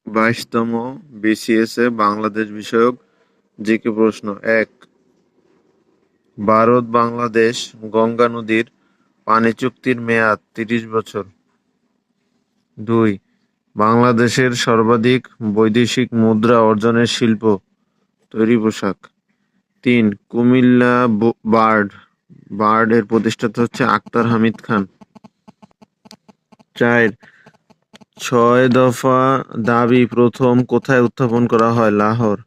22তম বিসিএস-এ বাংলাদেশ বিষয়ক জিকে প্রশ্ন। ১. ভারত-বাংলাদেশ গঙ্গা নদীর পানি চুক্তির মেয়াদ ৩০ বছর। ২. বাংলাদেশের সর্বাধিক বৈদেশিক মুদ্রা অর্জনের শিল্প তৈরি পোশাক। ৩. কুমিল্লা বার্ড এর প্রতিষ্ঠাতা হচ্ছে আখতার হামিদ খান। ৪. ৬ দফা দাবি প্রথম কোথায় উত্থাপন করা হয়? লাহোর।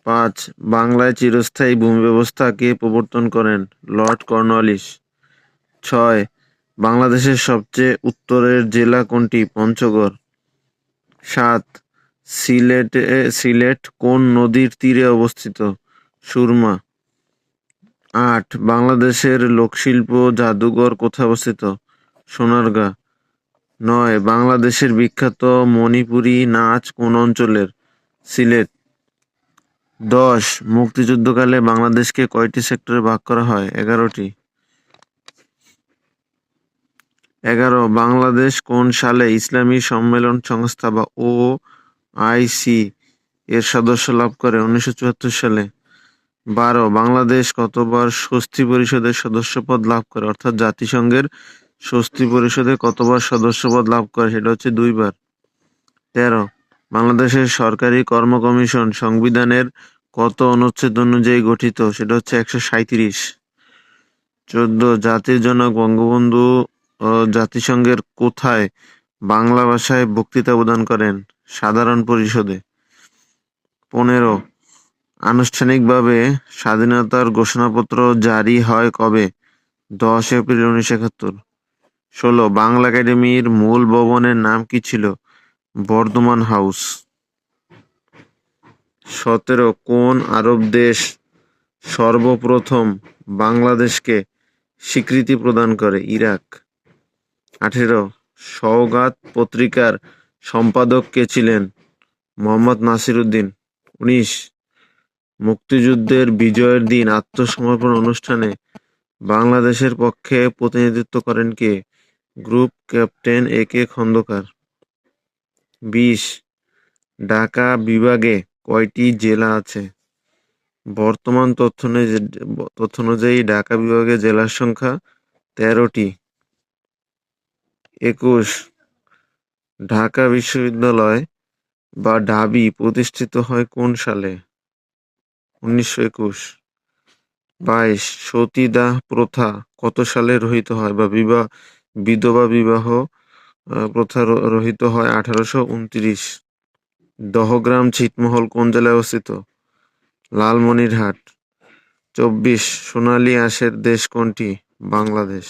৫. বাংলায় চিরস্থায়ী ভূমি ব্যবস্থা কে প্রবর্তন করেন? Lord Cornwallis. ৬. বাংলাদেশের সবচেয়ে উত্তরের জেলা কোনটি? পঞ্চগড়। ৭. সিলেট কোন নদীর তীরে অবস্থিত? সুরমা। ৮. বাংলাদেশের লোকশিল্প জাদুঘর কোথায় অবস্থিত? সোনারগাঁ। ৯. বাংলাদেশের বিখ্যাত মণিপুরী নাচ কোন অঞ্চলের? সিলেট। ১০. মুক্তিযুদ্ধকালে বাংলাদেশকে কয়টি সেক্টরে ভাগ করা হয়? ১১টি। ১১. বাংলাদেশ কোন সালে ইসলামী সম্মেলন সংস্থা বা OIC এর সদস্য লাভ করে? ১৯৭৪ সালে। ১২. বাংলাদেশ কতবার স্বস্তি পরিষদের সদস্যপদ লাভ করে? অর্থাৎ জাতিসংঘের স্বস্তি পরিষদে কতবার সদস্যপদ লাভ করে? সেটা হচ্ছে ২ বার। ১৩. বাংলাদেশের সরকারি কর্ম কমিশন সংবিধানের কত অনুচ্ছেদ অনুযায়ী গঠিত? সেটা হচ্ছে ১৩৭। ১৪. জাতির জনক বঙ্গবন্ধু জাতিসংঘের কোথায় বাংলা ভাষায় বক্তৃতা প্রদান করেন? সাধারণ পরিষদে। ১৫. আনুষ্ঠানিকভাবে স্বাধীনতার ঘোষণাপত্র জারি হয় কবে? ১০ এপ্রিল ১৯৭১। ১৬. বাংলা একাডেমির মূল ভবনের নাম কি ছিল? বর্ধমান হাউস। ১৭. কোন আরব দেশ সর্বপ্রথম বাংলাদেশকে স্বীকৃতি প্রদান করে? ইরাক। ১৮. সওগাত পত্রিকার সম্পাদক কে ছিলেন? মোহাম্মদ নাসির উদ্দিন। ১৯. মুক্তিযুদ্ধের বিজয়ের দিন আত্মসমর্পণ অনুষ্ঠানে বাংলাদেশের পক্ষে প্রতিনিধিত্ব করেন কে? Group captain AK Khandakar. ২০. Dhaka বিভাগে কয়টি জেলা আছে? বর্তমান তথ্য অনুযায়ী ঢাকা বিভাগে জেলার সংখ্যা ১৩টি। ২১. ঢাকা বিশ্ববিদ্যালয় বা ঢাবি প্রতিষ্ঠিত হয় কোন সালে? ১৯২১। ২২. সতীদাহ প্রথা কত সালে রহিত হয় বা বিধবা বিবাহ প্রথা রহিত হয়? ১৮২৯। দহগ্রাম ছিটমহল কোন জেলায় অবস্থিত? লালমনিরহাট। ২৪. সোনালী আঁশের দেশ কোনটি? বাংলাদেশ।